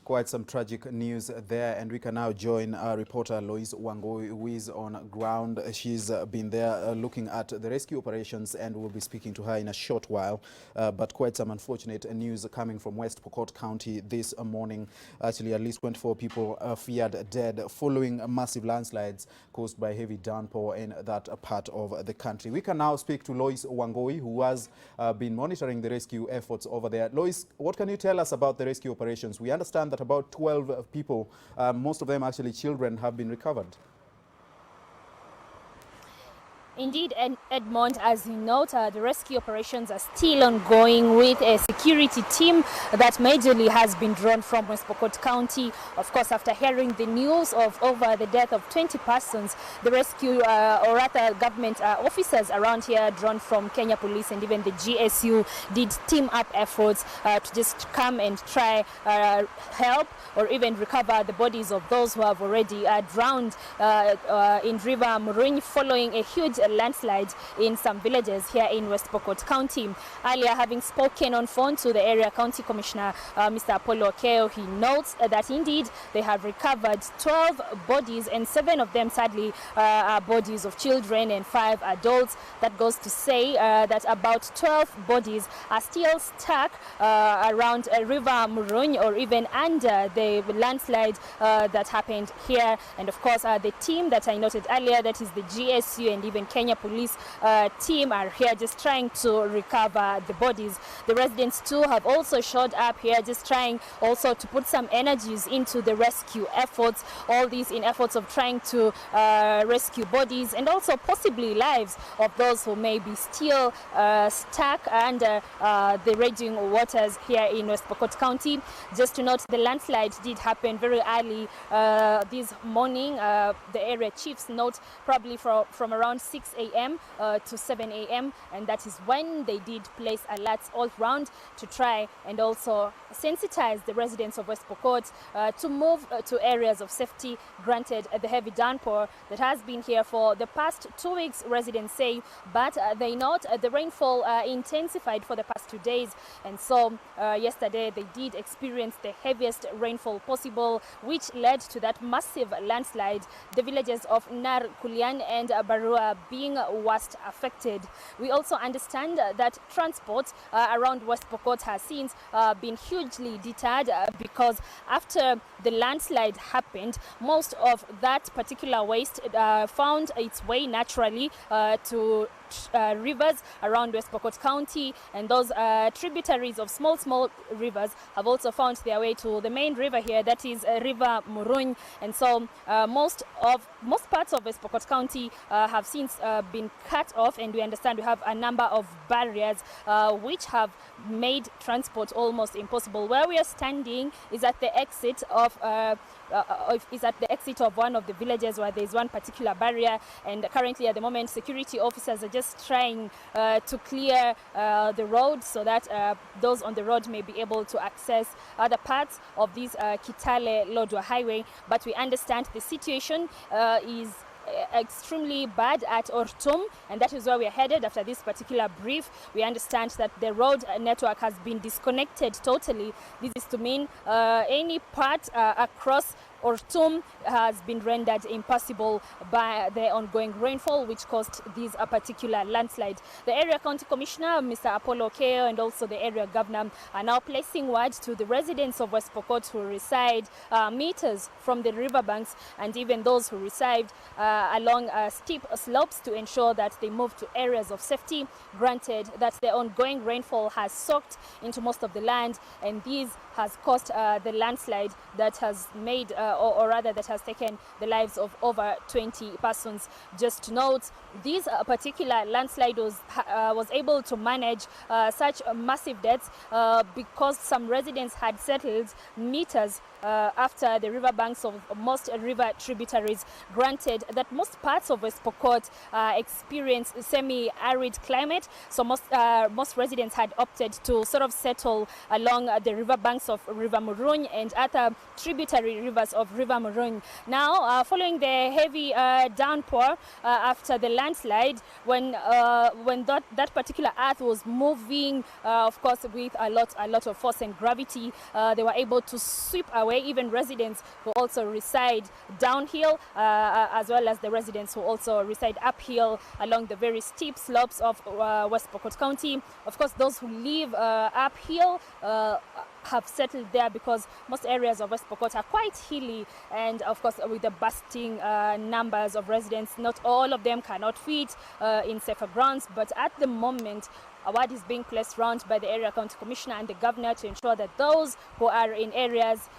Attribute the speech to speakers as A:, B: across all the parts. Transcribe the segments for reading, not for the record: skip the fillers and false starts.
A: Quite some tragic news there, and we can now join our reporter Lois Wangoi, who is on ground. She's been there looking at the rescue operations, and we'll be speaking to her in a short while. But quite some unfortunate news coming from West Pokot County this morning. Actually, at least 24 people feared dead following massive landslides caused by heavy downpour in that part of the country. We can now speak to Lois Wangoi, who has been monitoring the rescue efforts over there. Lois, what can you tell us about the rescue operations? We understand that about 12 people, most of them actually children, have been recovered.
B: Indeed, Edmond, as you note, the rescue operations are still ongoing with a security team that majorly has been drawn from West Pokot County. Of course, after hearing the news of over the death of 20 persons, the rescue, or rather government officers around here, drawn from Kenya Police and even the GSU, did team up efforts to just come and try help or even recover the bodies of those who have already drowned in River Muruny following a huge landslide in some villages here in West Pokot County. Earlier, having spoken on phone to the area county commissioner, Mr. Apollo Okeo, he notes that indeed they have recovered 12 bodies, and 7 of them sadly are bodies of children and 5 adults. That goes to say that about 12 bodies are still stuck around River Muruny or even under the landslide that happened here. And of course, the team that I noted earlier, that is the GSU and even Kenya Police team, are here just trying to recover the bodies. The residents too have also showed up here just trying also to put some energies into the rescue efforts, all these in efforts of trying to rescue bodies and also possibly lives of those who may be still stuck under the raging waters here in West Pokot County. Just to note, the landslide did happen very early this morning. The area chiefs note probably from around 6 a.m. To 7 a.m. and that is when they did place alerts all round to try and also sensitize the residents of West Pokot to move to areas of safety. Granted, the heavy downpour that has been here for the past 2 weeks, residents say, but they note the rainfall intensified for the past 2 days, and so yesterday they did experience the heaviest rainfall possible, which led to that massive landslide, the villages of Nar Kulian and Barua being worst affected. We also understand that transport around West Pokot has since been hugely deterred because after the landslide happened, most of that particular waste found its way naturally to rivers around West Pokot County, and those tributaries of small rivers have also found their way to the main river here, that is River Muruny. And so most parts of West Pokot County have since been cut off, and we understand we have a number of barriers which have made transport almost impossible. Where we are standing is at the exit of one of the villages where there is one particular barrier, and currently at the moment security officers are just trying to clear the road so that those on the road may be able to access other parts of this Kitale Lodwar highway. But we understand the situation is extremely bad at Ortum, and that is where we are headed after this particular brief. We understand that the road network has been disconnected totally. This is to mean any part across Ortum has been rendered impossible by the ongoing rainfall, which caused this particular landslide. The area county commissioner, Mr. Apollo Okeo, and also the area governor are now placing word to the residents of West Pokot who reside meters from the riverbanks, and even those who reside along steep slopes, to ensure that they move to areas of safety. Granted that the ongoing rainfall has soaked into most of the land, and this has caused the landslide that has made or rather that has taken the lives of over 20 persons. Just to note, this particular landslide was able to manage such massive deaths because some residents had settled meters after the riverbanks of most river tributaries. Granted that most parts of West Pokot experience semi-arid climate, so most residents had opted to sort of settle along the riverbanks of River Muruny and other tributary rivers of River Murung. Now, following the heavy downpour after the landslide, when that particular earth was moving, of course, with a lot of force and gravity, they were able to sweep away even residents who also reside downhill, as well as the residents who also reside uphill along the very steep slopes of West Pokot County. Of course, those who live uphill have settled there because most areas of West Pokot are quite hilly, and of course with the bursting numbers of residents, not all of them cannot fit in safer grounds, but at the moment a word is being placed round by the area county commissioner and the governor to ensure that those who are in areas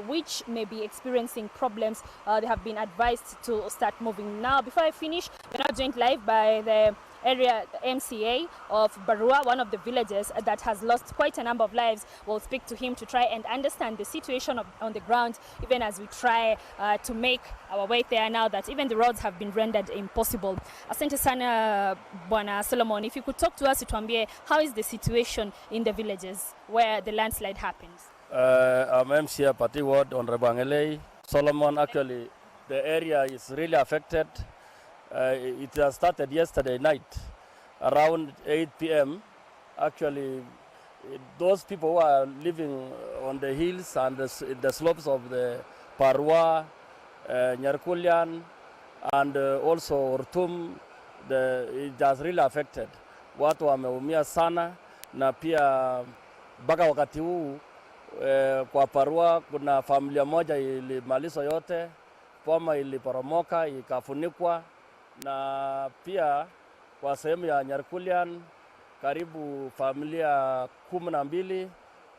B: which may be experiencing problems, they have been advised to start moving. Now, before I finish, we're now joined live by the area MCA of Barua, one of the villages that has lost quite a number of lives. We'll speak to him to try and understand the situation on the ground, even as we try to make our way there now that even the roads have been rendered impossible. Asante sana Bwana Solomon, if you could talk to us, tuambie, how is the situation in the villages where the landslide happened?
C: I'm MCA Party Ward on Rebangele. Solomon, actually, the area is really affected. It has started yesterday night around 8 p.m. Actually, those people who are living on the hills and the slopes of the Parwa, Nyarkulian, and also Ortum, it has really affected. Watu wameumia sana, na pia mpaka wakati huu kwa Parwa kuna familia moja ilimalizwa yote, poma iliporomoka ikafunikwa, na pia kwa sehemu ya Nyarkulian karibu familia 12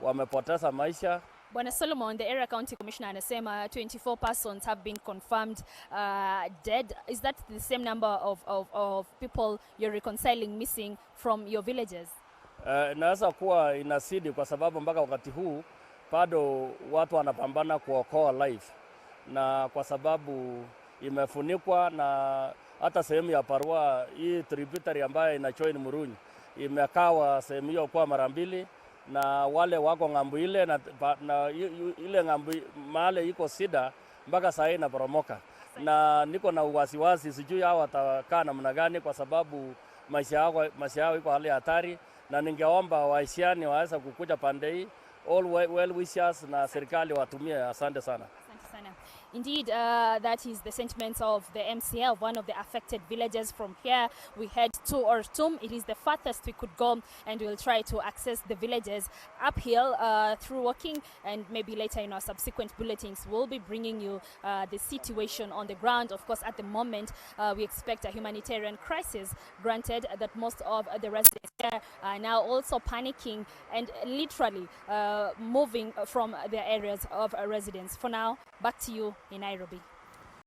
C: wamepoteza maisha.
B: Bwana Solomon, the area county commissioner anasema 24 persons have been confirmed dead. Is that the same number of people you're reconciling missing from your villages?
C: Inaweza kuwa inasidi kwa sababu mpaka wakati huu bado watu wanapambana kuokoa life, na kwa sababu imefunikwa, na hata sehemu ya Parwa hii tributary ambayo inajoin Murunyi imekawa sehemu hiyo kwa mara mbili, na wale wako ngambo ile na ile ngambo mahali iko sida mpaka saa hii inaporomoka, na niko na wasiwasi sijui hao watakaa namna gani kwa sababu maisha yao iko hali hatari, na ningeomba waisiani waweza kukuja pande hii, all well wishers na serikali watumie. Asante sana.
B: Indeed, that is the sentiments of the MCA of one of the affected villages. From here, we head to Ortum. It is the farthest we could go, and we'll try to access the villages uphill through walking, and maybe later in our subsequent bulletins, we'll be bringing you the situation on the ground. Of course, at the moment, we expect a humanitarian crisis, granted that most of the residents here are now also panicking and literally moving from their areas of residence. For now, back to you in Nairobi.